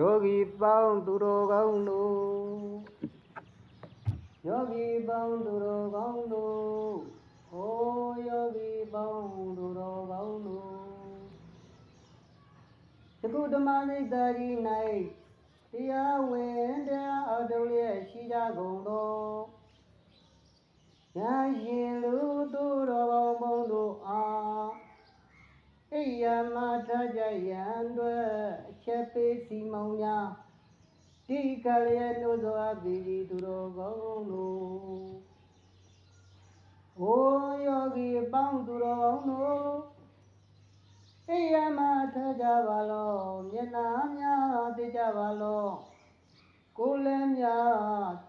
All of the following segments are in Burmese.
Yogi bound duro gaundo Yogi bound duro gaundo Oh yogi bound duro gaundo The good man dari night Tia wind adole shida gondo Yashi lu duro gaundo ah Iyamata jayandwa chepe simaunya Di kalian uzo abidi duro gaundo Oh yogi bang duro gaundo Iyamata javalo Mienamya di javalo Kulemya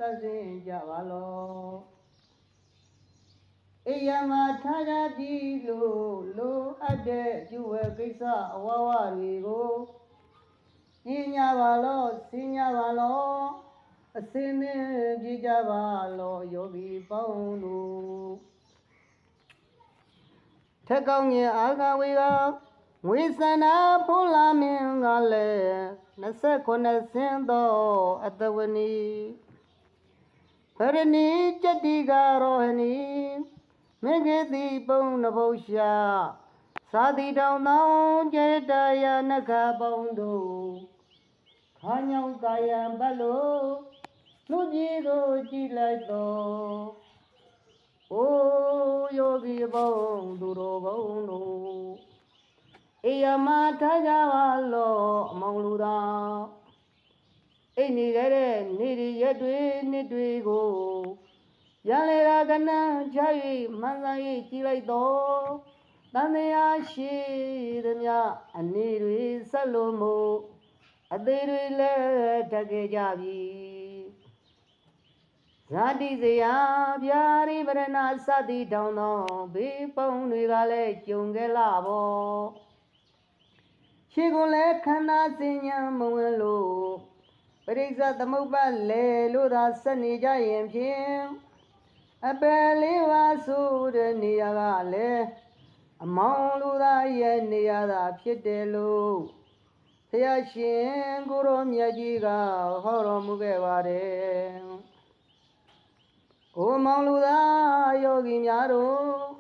tazin javalo Iyamata jadi lu ade juwe kisa awawarigo Ninya valo sinya valo Asime jija valo yogi paunu Tekaunya aga wiga Wisana pula mingale Nasa kona sendo atawani Parani jadiga rohani Megedi bone bosha Sadi down now jedaya naka bondo Kanyang kaya balo Nujido jilaito Oh yogi bong duro bono Iyamata javalo mauluda Ini gare niri yedwe nidwe go Yalera gana jai manzai jilaito Danaya shidanya anirwi salomo Adirwi le tage javi Zadi zaya byari barana sadi dono Bipong nigale chunge labo Shigule khana sinya mawelo Pariksa tamupa le luda sani jayem chim Apele vasur niyagale Among luda ye niyada pitelu Thayashin guru myajiga horomuge vare O mauluda yogi myaro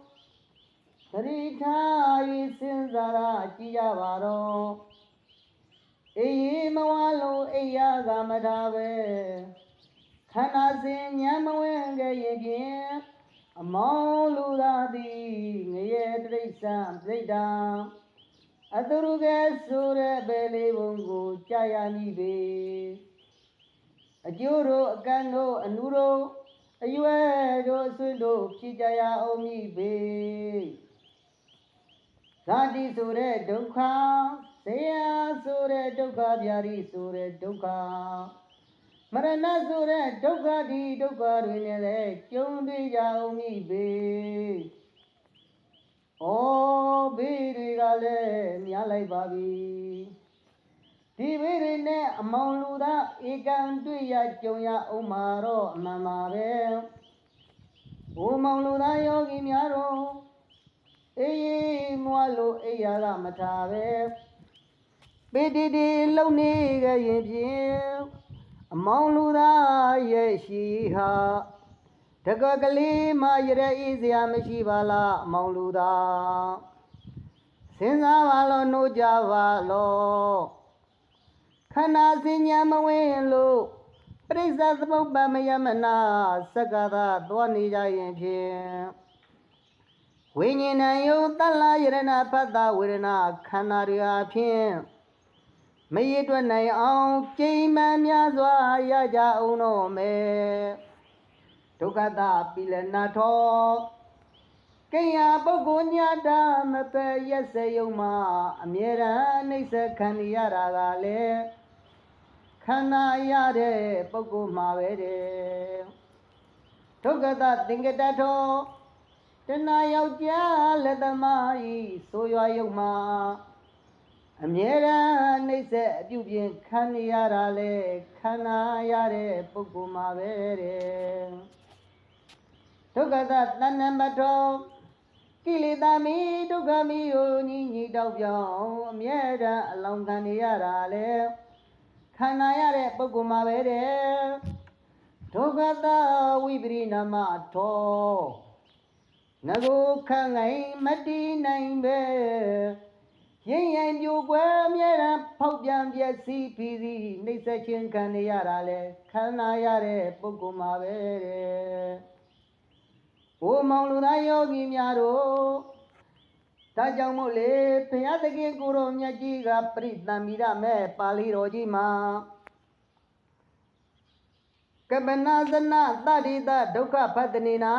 Harita yisinzara chiyavaro Eyi mawalo eya gamadave Khana sin nyamawenge yegin Amauluda di ngaye trisa trida Aduruge sure bele bungu chayani be Ajuro akano anuro Ayue do sundo chijaya omi be Sadi sure dukha Seya sure dukha vyari sure dukha Marana sure dukha di dukha rinele Kyundi ya omi be O biri gale myalai babi Di biri ne amauluda ikan tuya choya umaro mamabe O mauluda yogi myaro Eye mwalo eyala matabe Bididi loni ga yinpin Amauluda ye shiha Tagagali ma yere izya mashibala mauluda Sinza valo no javalo Khana sinya mawelo Prisa sabba mayamana Sakada dwani jayin phin Winyina yu tala yirana pata wirana Khana riya phin Mayitwa nai aung Chima myazwa yaja uno me Tukata pilana tho Kaya bagunyada mape yase yuma Amira nisa khaniyara gale Khana yare bagu mavere Tukata tingeta tho Tena yaukya ledamai soya yuma Amira nisa dyubin khaniyara le Khana yare bagu mavere Tukata tanamato Kilidami Tukami Yoni Dao Pyao Miera Along Kaniyara Le န္နာရတဲ့ပုဂ္ဂိုလ်မှာပဲတဲ့ဒုက္ခတာဝိပရိနာမထောငကိုခံငိုင်မတီးနိုင်ပဲရင်ရင်ပြိုကွယ်အမြဲတမ်းဖောက်ပြန်ပျက်စီးပြီးစီနှိမ့်ဆက်ခြင်းခံရတာလေခံနာရတဲ့ပုဂ္ဂိုလ်မှာပဲတဲ့ဘိုးမောင်လူသားယောဂီများတို့ဒါကြောင့်မို့လေဘုရားသခင်ကိုရောမြတ်ကြီးကပရိသမ်မိရမဲ့ပါဠိတော်ကြီးမှာကပနာသနာတတိတဒုက္ခဖတ္တနေနာ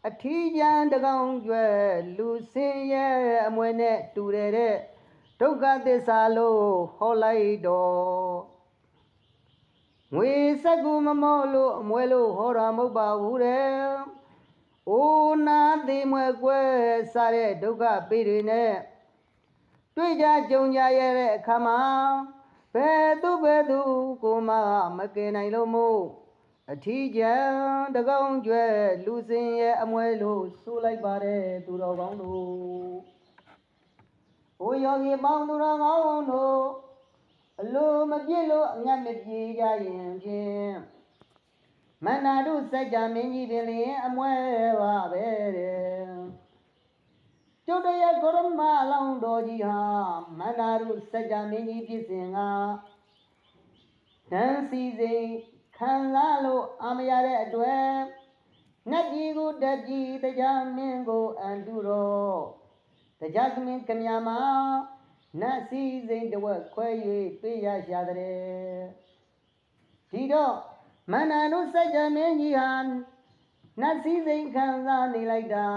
အထီးကျန်တကောင်ကျွဲလူစင်းရဲ့အမွေနဲ့တူတဲ့ဒုက္ခသစ္စာလို့ဟောလိုက်တော့ငွေစက်ကူမမောလို့အမွဲလို့ဟောတာမဟုတ်ပါဘူးတဲ့။အိုနာသေးမွဲကွဲစားတဲ့ဒုက္ခပေးတွေနဲ့တွေ့ကြကြုံကြရတဲ့အခါမှာဘယ်သူကိုမှမကယ်နိုင်လို့မို့အထီးကျန်တကောင်ကျွဲလူစင်ရဲ့အမွဲလို့ဆိုလိုက်ပါတယ်သူတော်ကောင်းတို့။ဘိုးယောဂီပေါင်းသူတော်ကောင်းတို့အလိုမပြည့်လို့အငတ်မပြေကြရင်ဖြင့်မန္နာတို့စัจ जा မင်းကြီးပင်လျင်အမွဲပါပဲတဲ့ကျုပ်တို့ရဲ့ကိုရမအလောင်းတော်ကြီးဟာမန္နာတို့စัจ जा မင်းကြီးဖြစ်စဉ်ကတန်စီစိန်ခံစားလို့အာမရတဲ့အတွက်နတ်ကြီးကိုတကြီးတရားမင်းကိုအန်တုတော်တရားကမင်းကမြာမှာနတ်စည်းစိမ်တဝက်ခွဲ၍တွေ့ရရှာတဲ့ဒီတော့မန္တန်တို့စัจ जा မင်းကြီးဟာနတ်စည်းစိမ်ခံစားနေလိုက်တာ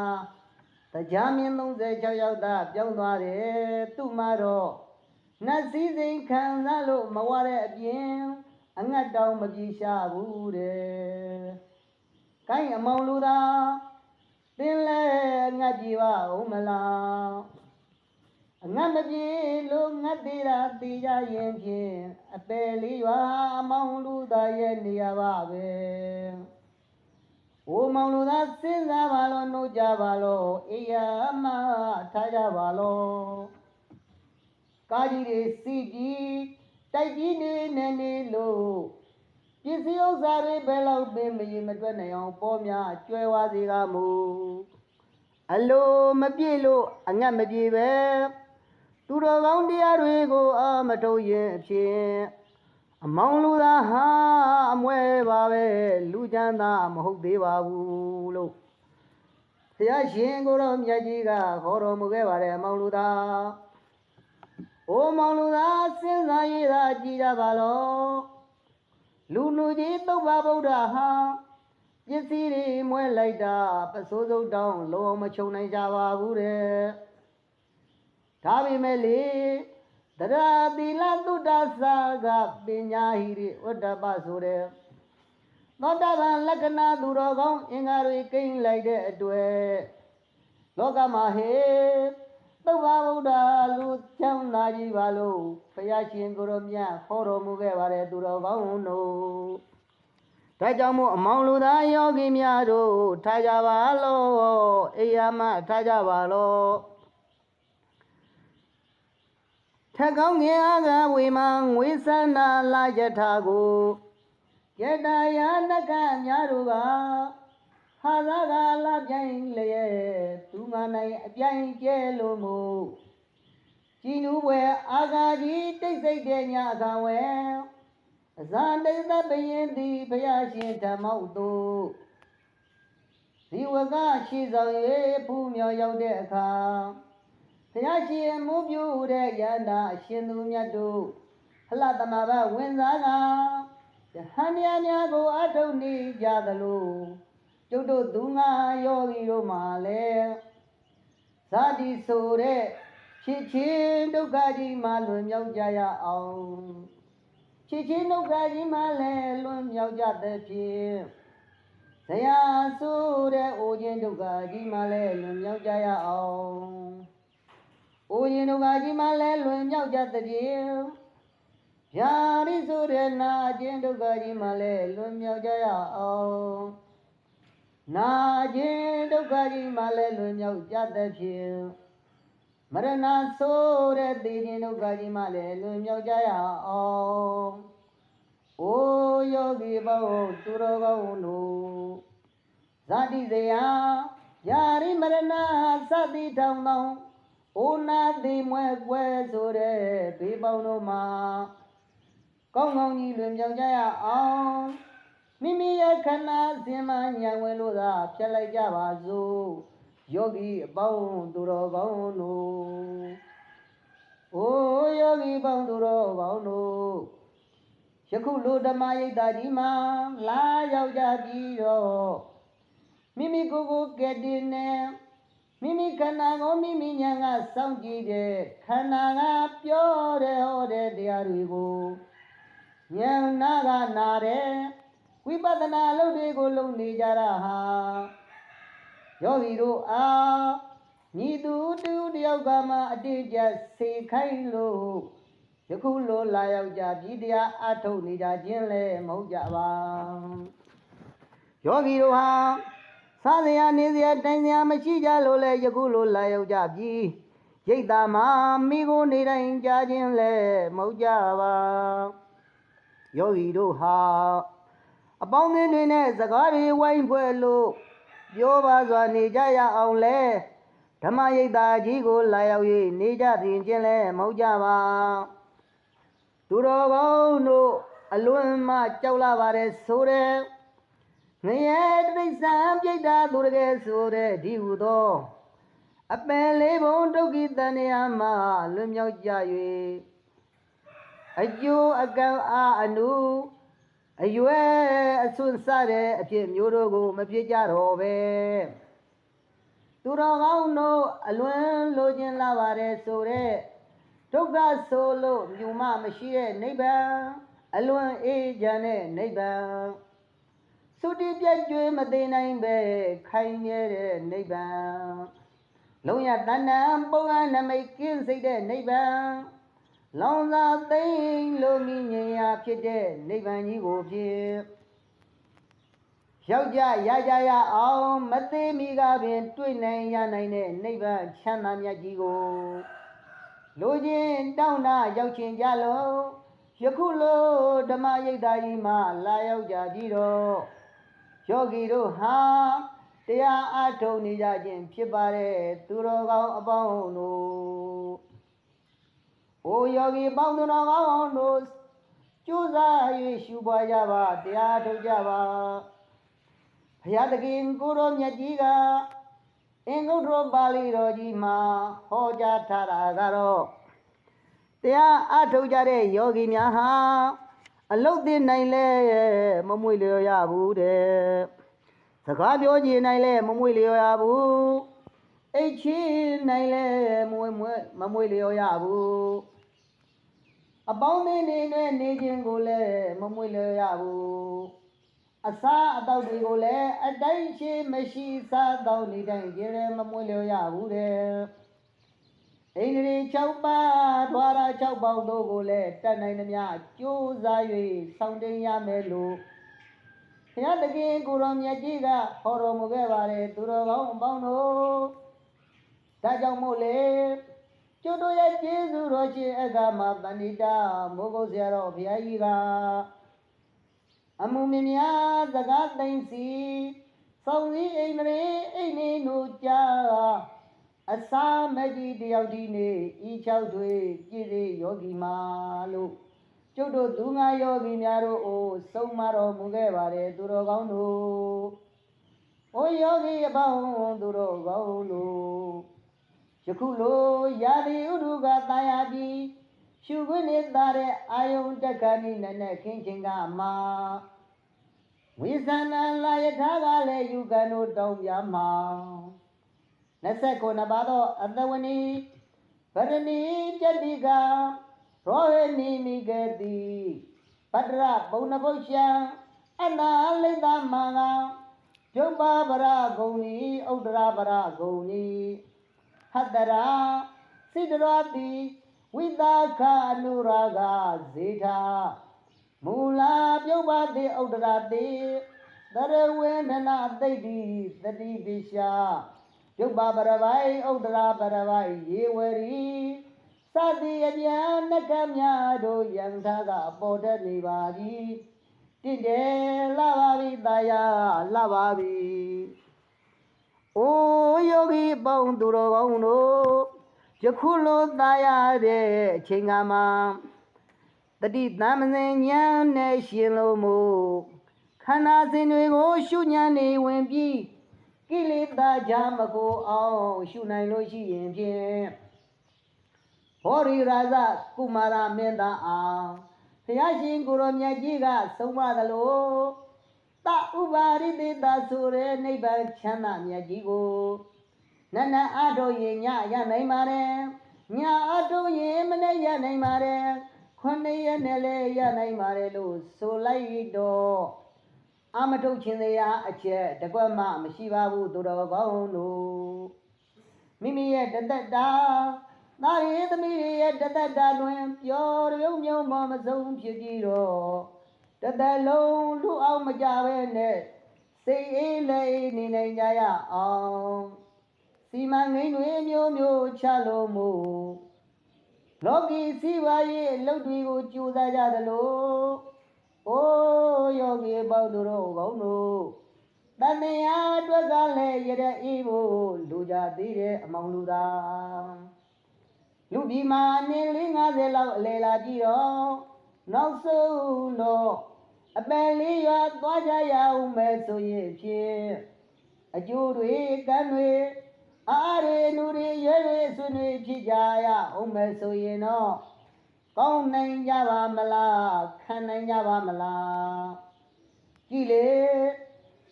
တရားမင်း36ယောက်သားပြောင်းသွားတယ်သူ့မှာတော့နတ်စည်းစိမ်ခံစားလို့မဝတဲ့အပြင်အငတ်တောင်မပြေရှာဘူးတဲ့။ကိုင်းအမောင်လူသားသင်လဲငတ်ပြေပါဦးမလားအငတ်မပြေလို့ငတ်သေးတာသိကြရင်ဖြင့်အပယ်လေးရွာအမောင်လူသားရဲ့နေရာပါပဲ။အိုမောင်လူသားစဉ်းစားပါလို့နှုတ်ကြပါလို့အေးရမထားကြပါလို့ကားကြီးတွေစီးပြီးတိုက်ကြီးနေလို့ပစ္စည်းဥစ္စာတွေဘယ်လောက်ပင်မရေမတွက်နိုင်အောင်ပေါ်များကျွဲဝါစေကမူအလိုမပြည့်လို့အငတ်မပြေပဲသူတော်ကောင်းတရားတွေကိုအာမထုတ်ရင်အဖြစ်အမောင်လူသားဟာအမွဲပါပဲလူချမ်းသာမဟုတ်သေးပါဘူးလို့ဘုရားရှင်ကိုတော်မြတ်ကြီးကခေါ်တော်မူခဲ့ပါတယ်အမောင်လူသားအိုမောင်လူသားစဉ်းစားရည်သာကြည်ကြပါလို့လူကြီးသုဘဗုဒ္ဓဟာပစ္စည်းတွေမွဲလိုက်တာပစိုးစုံတောင်းလုံးမချုံနိုင်ကြပါဘူးတဲ့ဒါပေမဲ့လေတရာသီလသုဒ္ဓစာကပညာဟိရိဝတ္တပဆိုတဲ့သောတာပန်လက္ခဏာသူတော်ကောင်းအင်္ဂါတွေကိန်းလိုက်တဲ့အတွက်လောကမှာဟေသုဘဗုဒ္ဓလူချမ်းသာကြီးပါလို့ဘုရားရှင်ကိုရောမြတ်ခေါ်တော်မူခဲ့ပါတယ်သူတော်ကောင်းတို့ဒါကြောင့်မို့အမောင်လူသားယောဂီများတို့ထားကြပါလို့အေယမထားကြပါလို့ထက်ကောင်းငင်အားကဝေမံဝိသနာလာယထာကိုယတယာနကများတို့ကဟာသာကလာပြိုင်လျက်သူမနိုင်အပြိုင်ကျဲလို့မို့ကြည်နူးပွဲအာဃာကြီးတိတ်ဆိတ်တဲ့ညအခါဝဲအဇာတိတ်သဘယင်သည်ဘုရားရှင်ဓမ္မောက်တို့ဇီဝကရှိဆောင်၍ဖူးမြော်ရောက်တဲ့အခါဘုရားရှင်မူပြုတဲ့ယန္တာအရှင်သူမြတ်တို့ဟလသမဘဝင်စားကယဟန်များကိုအထုတ်နေကြသလိုကျုပ်တို့သူငါယောဂီတို့မှာလည်းဇာတိဆိုတဲ့ဖြစ်ချင်းဒုက္ခကြီးမှလွန်မြောက်ကြရအောင်ဖြစ်ချင်းဒုက္ခကြီးမှလည်းလွန်မြောက်ကြတဲ့ဖြင့်ဇယာဆိုတဲ့အိုခြင်းဒုက္ခကြီးမှလည်းလွန်မြောက်ကြရအောင်အိုခြင်းဒုက္ခကြီးမှလည်းလွန်မြောက်ကြတဲ့ဖြင့်ယာရိဆိုတဲ့နာခြင်းဒုက္ခကြီးမှလည်းလွန်မြောက်ကြရအောင်နာခြင်းဒုက္ခကြီးမှလည်းလွန်မြောက်ကြတဲ့ဖြင့်မရဏဆိုတဲ့သိခြင်းဒုက္ခကြီးမှလည်းလွန်မြောက်ကြရအောင် အိုယောဂီဘောသူတော်ကောင်းတို့ဇာတိဇယယာရိမရဏသတိထောင်သောအိုနာတိမွဲကွယ်ဆိုတဲ့ဘေးပေါင်းတို့မှာကောင်းကောင်းကြီးလွင်ပြောင်းကြရအောင်မိမိရဲ့ခန္ဓာစဉ်မှညံဝင်လို့သာဖြတ်လိုက်ကြပါစို့ယောဂီအပေါင်းသူတော်ကောင်းတို့အိုယောဂီပေါင်းသူတော်ကောင်းတို့ယခုလိုဓမ္မရိပ်သာကြီးမှာလာရောက်ကြပြီးတော့မိမိကိုယ်ကိုကဲ့တင်နေမိမိခန္ဓာကိုမိမိဉာဏ်ကစောင့်ကြည့်တဲ့ခန္ဓာကပြောတဲ့ဟောတဲ့တရားတွေကိုဉာဏ်နာကနာတဲ့ဝိပဿနာအလုပ်တွေကိုလုပ်နေကြတာဟာယောဂီတို့အားညီသူတူတယောက်ကမှအတိအကျစေခိုင်းလို့ယခုလိုလာရောက်ကြပြီးတရားအထုတ်နေကြခြင်းလည်းမဟုတ်ကြပါယောဂီတို့ဟာစားစရာနေစရာတိုင်စရာမရှိကြလို့လေယခုလိုလာရောက်ကြပြီးရိတ်တာမှာမိကိုနေတိုင်းကြခြင်းလည်းမဟုတ်ကြပါယောဂီတို့ဟာအပေါင်းအသင်းတွေနဲ့စကားတွေဝိုင်းဖွဲ့လို့ပြောပါစွာနေကြရအောင်လေဓမ္မရိပ်သာကြီးကိုလာရောက်၍နေကြသည်ခြင်းလည်းမဟုတ်ကြပါသူတော်ကောင်းတို့အလွန်မှကြောက်လာပါတယ်ဆိုတဲ့ငရဲတိစ္ဆာန်ပြိတ္တာသူတကယ်ဆိုတဲ့ဒီဟုသောအပင်လေးဘုံဒုက္ခိတန်ရာမှာလွန်မြောက်ကြ၍အကျိုးအကံအားအနုအရွယ်အဆွတ်ဆတဲ့အဖြစ်မျိုးတို့ကိုမဖြစ်ကြတော့ပဲသူတော်ကောင်းတို့အလွန်လိုချင်လာပါတယ်ဆိုတဲ့ဒုက္ခဆိုလို့မြူမမရှိတဲ့နိဗ္ဗာန်အလွန်အေးချမ်းတဲ့နိဗ္ဗာန်သုတိပြည့်ကျွေးမသိနိုင်ပဲခိုင်မြဲတဲ့နိဗ္ဗာန်လုံးရတဏ္ဍပုံအနမိတ်ကင်းစိတ်တဲ့နိဗ္ဗာန်လောင်စာသိမ့်လို့မြင်ရာဖြစ်တဲ့နိဗ္ဗာန်ကြီးကိုဖြစ်ရောက်ကြရကြရအောင်မသိမိကပင်တွေ့နိုင်ရနိုင်တဲ့နိဗ္ဗာန်ချမ်းသာမြတ်ကြီးကိုလိုချင်တောင်းတာရောက်ချင်ကြလို့ယခုလိုဓမ္မရိပ်သာကြီးမှာလာရောက်ကြပြီးတော့ယောဂီတို့ဟာတရားအထုတ်နေကြခြင်းဖြစ်ပါတယ်သူတော်ကောင်းအပေါင်းတို့အိုယောဂီပေါင်းသူတော်ကောင်းတို့ကြိုးစား၍ရှုပွားကြပါတရားထုတ်ကြပါဘုရားသခင်ကိုယ်တော်မြတ်ကြီးကအင်္ဂုတ္တရပါဠိတော်ကြီးမှာဟောကြားထားတာကတော့တရားအထုတ်ကြတဲ့ယောဂီများဟာအလုတ်သိနိုင်လဲမမွေလျော်ရဘူးတဲ့စကားပြောကြည့်နိုင်လဲမမွေလျော်ရဘူးအိတ်ချီနိုင်လဲမမွေလျော်ရဘူးအပေါင်းအသင်းတွေနဲ့နေခြင်းကိုလည်းမမွေလျော်ရဘူးအစာအသောက်တွေကိုလည်းအတိုင်းရှိမရှိစားတော့နေတိုင်းကြလည်းမမွေလျော်ရဘူးတဲ့အိန္ဒြေ6ပါးဓွာရ6ပေါက်တို့ကိုလည်းတတ်နိုင်သမျှကြိုးစား၍ဆောင်တင်ရမယ်လို့ဘုရားသခင်ကိုယ်တော်မြတ်ကြီးကဟောတော်မူခဲ့ပါတယ်သူတော်ကောင်းအပေါင်းတို့ဒါကြောင့်မို့လေကျွတ်တို့ရဲ့ကျေးဇူးတော်ရှင်အခါမှာတဏိတာမိုးကုတ်ဆရာတော်ဘုရားကြီးကအမှုမြများစကားသိမ့်စီစောင်းစည်းအိမ်မရေအိမ်နေနူကြအစာမကြီးတယောက်ဒီနေဤ6တွေပြည့်စေယောဂီမာလို့ကျုပ်တို့သူငါယောဂီများတို့အိုဆုံးမတော်မူခဲ့ပါတယ်သူတော်ကောင်းတို့အိုယောဂီအပေါင်းသူတော်ကောင်းတို့ယခုလိုရာသီဥတုကတာယာပြီးရှုခွင့်နေတာတဲ့အာယုန်တက္ကနိနဲ့ခင်းချင်းကမှာဝိဇာဏလာယထာကလည်းယူကံတို့တောင်းပြမှာ29ပါးသောအတဝနီဗရဏီကျတိကရောဟိနိမိကတိပတ္တရပုံနဗုရှံအနာလိတ္တမင်္ဂယုပ္ပါပရဂုံဤဥဒ္ဒရာပရဂုံဤဟတ္တရာစိတရတိဝိတာခအနုရာဂဇေထာမူလာပြုတ်ပါတိဥဒ္ဒရာတိတရဝေနနာသိတိသတိပိရှာယုပ္ပါပရပိုင်ဥဒ္ဒရာပရပိုင်ယေဝရီစ တိအပြန်နှကများတို့ယံထာကပေါ်တတ်နေပါသည်တင့်တယ်လာပါပြီတာယာလာပါပြီအိုးယောဂီပေါင်းသူတော်ကောင်းတို့ယခုလိုတာယာတဲ့အချိန်ကမှတတိတမစင်ဉာဏ်နဲ့ရှင်လို့မို့ခန္ဓာစဉ်တွေကိုရှုဉဏ်နေဝင်ပြီးကိလေသာကြမကိုအောင်ရှုနိုင်လို့ရှိရင်ဖြင့်ဘောရိရာဇကုမာရမင်းသားအောင်ဘုရားရှင်ကိုရောမြတ်ကြီးကဆုံးမသလိုတဥပါရိသေတဆိုတဲ့နိဗ္ဗာန်ချမ်းသာမြတ်ကြီးကိုနတ်နတ်အထုတ်ရင်ညရနိုင်ပါတယ်ညအထုတ်ရင်မနေ့ရနိုင်ပါတယ်9 ရက်နဲ့လည်းရနိုင်ပါတယ်လို့ဆိုလိုက်တော့အမထုတ်ခြင်းတရားအချက်တကွက်မှမရှိပါဘူးသူတော်ကောင်းတို့မိမိရဲ့တသက်တာသားရည်သမီးရဲ့တသက်တာတွင်ပျော်ရုံမြုံမဆုံးဖြစ်ကြတော့တသက်လုံးလူအောင်မကြပဲနဲ့စိတ်အေးလေးနေနိုင်ကြရအောင်စီမံကိန်းတွေမျိုးမျိုးချလို့မို့လောကီစီးပွားရေးအလုပ်တွေကိုကြိုးစားကြသလိုအိုးယောဂီပေါင်းတို့ကောင်းတို့တဏှာအတွက်ကလည်းရတဲ့အေးဖို့လူကြသေးတဲ့အမောင်လူသာလူပြည်မှာနေ50လောက်အလေလာပြီးတော့နောက်ဆုံးတော့အပယ်လေးရွာသွားကြရအောင်မယ်ဆိုရင်ဖြင့်အကျိုးတွေကံတွေအားတွေလူတွေရွယ်တွေဆွေးနွေးဖြစ်ကြရအောင်မယ်ဆိုရင်တော့ကောင်းနိုင်ကြပါမလားခံနိုင်ကြပါမလားကြည်လေ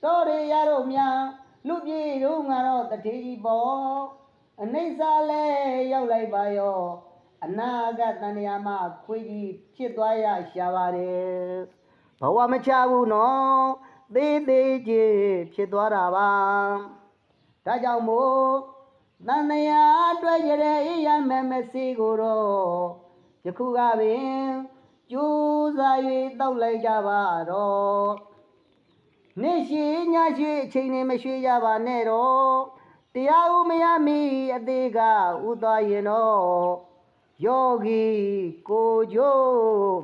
တော်ရရတော့များလူပြေတို့ငါတော့တထေကြီးပေါ့အနိစ္စလဲရောက်လိုက်ပါရောအနာဂတ်တဏှာမှာခွေးကြီးဖြစ်သွားရရှာပါတယ်ဘဝမချဘူးနော်သေးသေးချင်းဖြစ်သွားတာပါဒါကြောင့်မို့တဏှာအတွက်ရတဲ့အေးရမယ်မစီကိုတော့ယခုကပင်ကြိုးစား၍တောက်လိုက်ကြပါတော့နေ့ရှိညရှိအချိန်နဲ့မရွှေ့ရပါနဲ့တော့တရားဥမရမီအသေးကဥသွားရင်တော့ယောဂီကိုကျိုး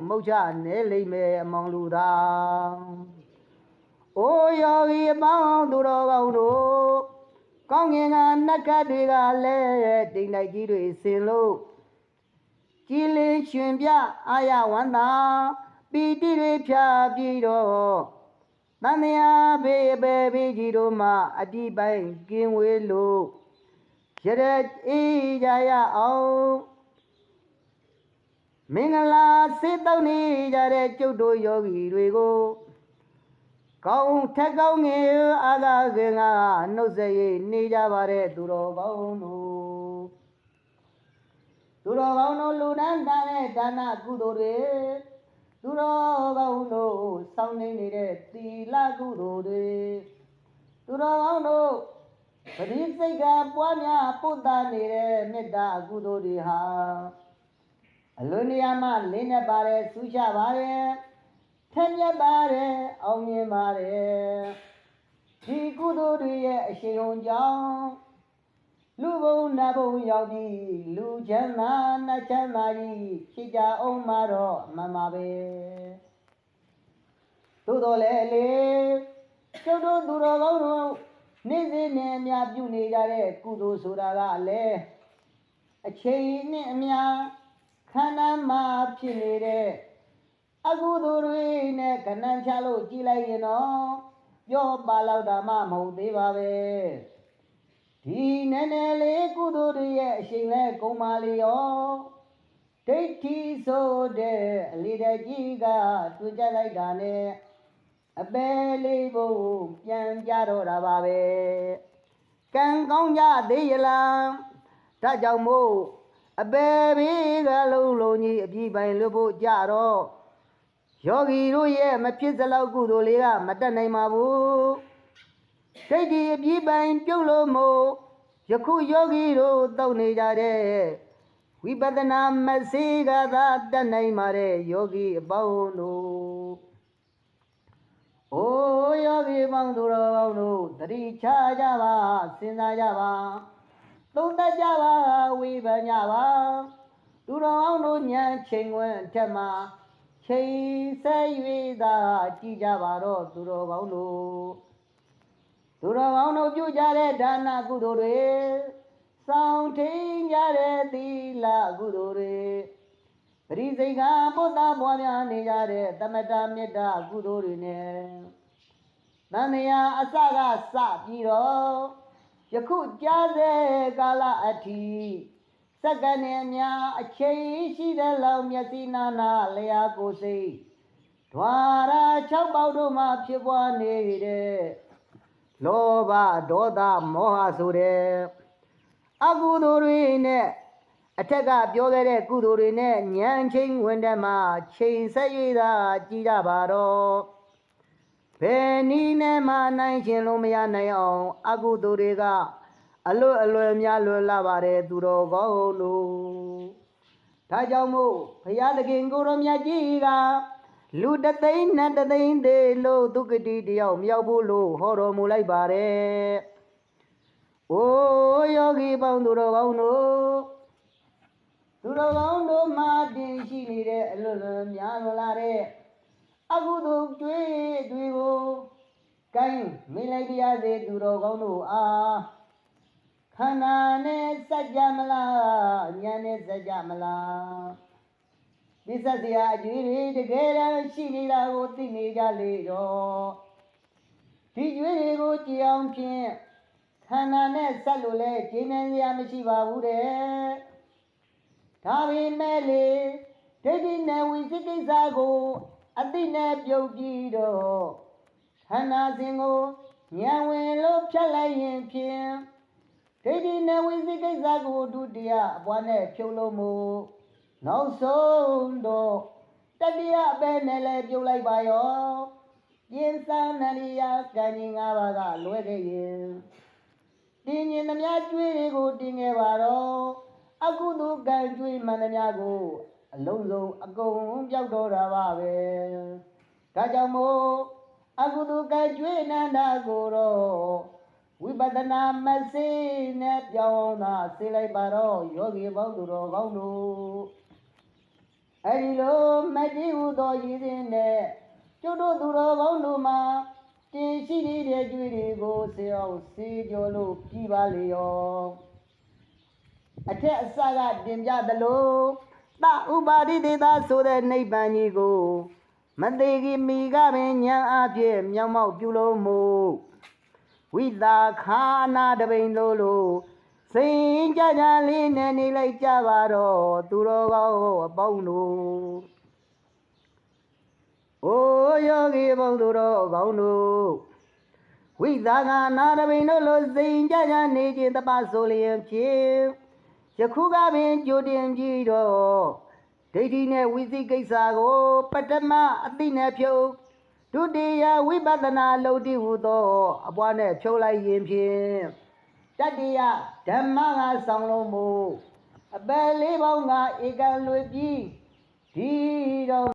မုတ်ချနေလိမ့်မယ်အမောင်လူသာအိုးယောဂီအပေါင်းသူတော်ကောင်းတို့ကောင်းငင်ကနတ်ကတွေကလည်းတိမ်တိုက်ကြီးတွေဆင်လို့ကြည်လင်းရှင်ပြအာရဝန္တာပီတိတွေဖြာပြီးတော့တန်မြာဘေးဘေးဘေးကြီးတို့မှအတိပိုင်ကင်းဝေးလို့ရတဲ့အေးကြရအောင်မင်္ဂလာစေတောင်းနေကြတဲ့ကျုပ်တို့ယောဂီတွေကိုကောင်းထက်ကောင်းငယ်အားသာခင်ကနှုတ်ဆက်ရနေကြပါတဲ့သူတော်ကောင်းတို့သူတော်ကောင်းတို့လူတန်းတဲ့ဒါနကုသိုလ်တွေသူတော်ကောင်းတို့စောင့်နေနေတဲ့သီလကုသိုလ်တွေသူတော်ကောင်းတို့ပရိစိတ်ကပွားများပုဒ်တာနေတဲ့မေတ္တာကုသိုလ်တွေဟာအလွန်နေရာမှာလင်းနေပါတယ်ဆူချပါတယ်ထက်မြက်ပါတယ်အောင်မြင်ပါတယ်ဒီကုသိုလ်တွေရဲ့အရှိန်ဟုန်ကြောင့်လူဘုံနတ်ဘုံရောက်ပြီးလူချမ်းသာနတ်ချမ်းသာကြီးဖြစ်ကြအောင်မှာတော့မှန်ပါပဲသို့တော်လည်းလေကျုပ်တို့သူတော်ကောင်းတို့နေ့စဉ်နဲ့အများပြုနေကြတဲ့ကုသိုလ်ဆိုတာကလည်းအချိန်နဲ့အများခန္ဓာမှာဖြစ်နေတဲ့အကုသိုလ်တွေနဲ့ကဏ္ဍချလို့ကြည်လိုက်ရင်တော့ပြောပါလောက်တာမှမဟုတ်သေးပါပဲဒီနည်းနည်းလေးကုသိုလ်တွေရဲ့အရှိန်လဲကုန်ပါလေရောဒိဋ္ဌိဆိုတဲ့အလေးတကြီးကတွင်ကြလိုက်တာနဲ့အပယ်လေးဖို့ပြန်ကြတော့တာပါပဲကံကောင်းကြသေးရလားဒါကြောင့်မို့အပယ်ဘေးကလုံးလုံးကြီးအပြည့်ပိုင်လွတ်ဖို့ကြတော့ယောဂီတို့ရဲ့မဖြစ်စလောက်ကုသိုလ်လေးကမတတ်နိုင်ပါဘူးဒိဋ္ဌိအပြည့်ပိုင်ပြုတ်လို့မို့ယခုယောဂီတို့တောက်နေကြတဲ့ဝိပဿနာမစေကသာတတ်နိုင်ပါတဲ့ယောဂီအပေါင်းတို့အိုးယောဂီပေါင်းသူတော်ကောင်းတို့သတိချကြပါစဉ်းစားကြပါသုံးသပ်ကြပါဝေဖန်ကြပါ သူတော်ကောင်းတို့ညံချိန်ခွင်ထက်မှာချိန်ဆက်၍သာကြည်ကြပါတော့သူတော်ကောင်းတို့ပြုကြတဲ့ဒါနကုသိုလ်တွေစောင့်ထိန်ကြတဲ့သီလကုသိုလ်တွေပရိစိတ်ကဘုဒ္ဓဘွားများနေကြတဲ့သမထမေတ္တာကုသိုလ်တွေနဲ့တန်မြာအစကစပြီးတော့ယခုကြားစေကာလအထိစက္ကန့်နဲ့များအချိန်ရှိတဲ့လောက်မျက်စိနာနာလျာကိုယ်စိတ်ဓွာရာ6ပေါက်တို့မှဖြစ်ပွားနေတဲ့လောဘဒေါသမောဟဆိုတဲ့အကုသိုလ်တွေနဲ့အထက်ကပြောခဲ့တဲ့ကုသိုလ်တွေနဲ့ဉာဏ်ချင်းဝင်တဲ့မှာချိန်ဆက်၍သာကြည်ကြပါတော့ဘယ်နည်းနဲ့မှနိုင်ရှင်လို့မရနိုင်အောင်အကုသိုလ်တွေကအလွယ်များလွယ်လာပါတယ်သူတော်ကောင်းတို့ဒါကြောင့်မို့ဘုရားသခင်ကိုရောမြတ်ကြီးကလူတသိန်းနဲ့တသိန်းသေးလို့ဒုက္ခတိတယောက်မြောက်ဖို့လို့ဟောတော်မူလိုက်ပါတယ်။အိုးယောဂီပေါင်းသူတော်ကောင်းတို့မှာတင်ရှိနေတဲ့အလွယ်များလွယ်လာတဲ့အကုသိုလ်တွေကိုကိုင်းမိလိုက်ပါရစေသူတော်ကောင်းတို့အားခန္ဓာနဲ့စัจ जा မလားဉာဏ်နဲ့စัจ जा မလားဒီစက်စရာအကျွေးတွေတကယ်တမ်းရှိနေတာကိုသိနေကြလေတော့ဒီကျွေးတွေကိုကြည်အောင်ဖြင့်ခန္ဓာနဲ့ဆက်လို့လဲကျင်းနေစရာမရှိပါဘူးတဲ့ဒါပေမဲ့လေဒိဋ္ဌိနဲ့ဝိသိကိစ္စကိုအသိနဲ့ပြုတ်ပြီးတော့ခန္ဓာစဉ်ကိုဉာဏ်ဝင်လို့ဖြတ်လိုက်ရင်ဖြင့်ဒိဋ္ဌိနဲ့ဝိသိကိစ္စကိုဒုတိယအပွားနဲ့ဖြုတ်လို့မို့နောက်ဆုံးတော့တတိယပဲနဲ့လဲပြုတ်လိုက်ပါရောပြင်းစံနရိယာကံကြီး၅ပါးကလွဲခဲ့ရင်တင်းရင်သမျှကျွေးတွေကိုတင်းခဲ့ပါတော့အကုသိုလ်ကံကျွေးမှန်သမျှကိုအလုံးစုံအကုန်ပြောက်တော့တာပါပဲဒါကြောင့်မို့အကုသိုလ်ကံကျွေးနန္ဒကိုတော့ဝိပဿနာမစေနဲ့ပြောင်းသာစေလိုက်ပါတော့ယောဂီပေါင်းသူတော်ကောင်းတို့အဲဒီလိုမကြည့်ဟုသောရည်စင်းနဲ့ကျုပ်တို့သူတော်ကောင်းတို့မှာတင်ရှိနေတဲ့ကျွေးတွေကိုစေအောင်စေကြောလို့ပြီးပါလေရောအထက်အစကတင်ပြသလိုသဥပါတိတေသာဆိုတဲ့နိဗ္ဗာန်ကြီးကိုမသေးခင်မိကပင်ဉာဏ်အဖြစ်မြောက်မောက်ပြုလို့မို့ဝိသာခာနာတပိန်လို့စိန်ကြကြလေးနဲ့နေလိုက်ကြပါတော့သူတော်ကောင်းအပေါင်းတို့အိုးယောဂီပေါင်းသူတော်ကောင်းတို့ဝိသာခာနာတပိန်လို့စိန်ကြကြနေခြင်းတပဆိုလျင်ဖြင့်ယခုကပင်ကြိုတင်ပြီးတော့ဒိဋ္ဌိနဲ့ဝိသိကိစ္စကိုပထမအသိနဲ့ဖြုတ်ဒုတိယဝိပဿနာလုပ်တည်ဟုသောအပွားနဲ့ဖြုတ်လိုက်ရင်ဖြင့်တတိယဓမ္မကဆောင်လုံးမူအပယ်လေးပေါင်းကဧကံလွေပြီးဒီတော့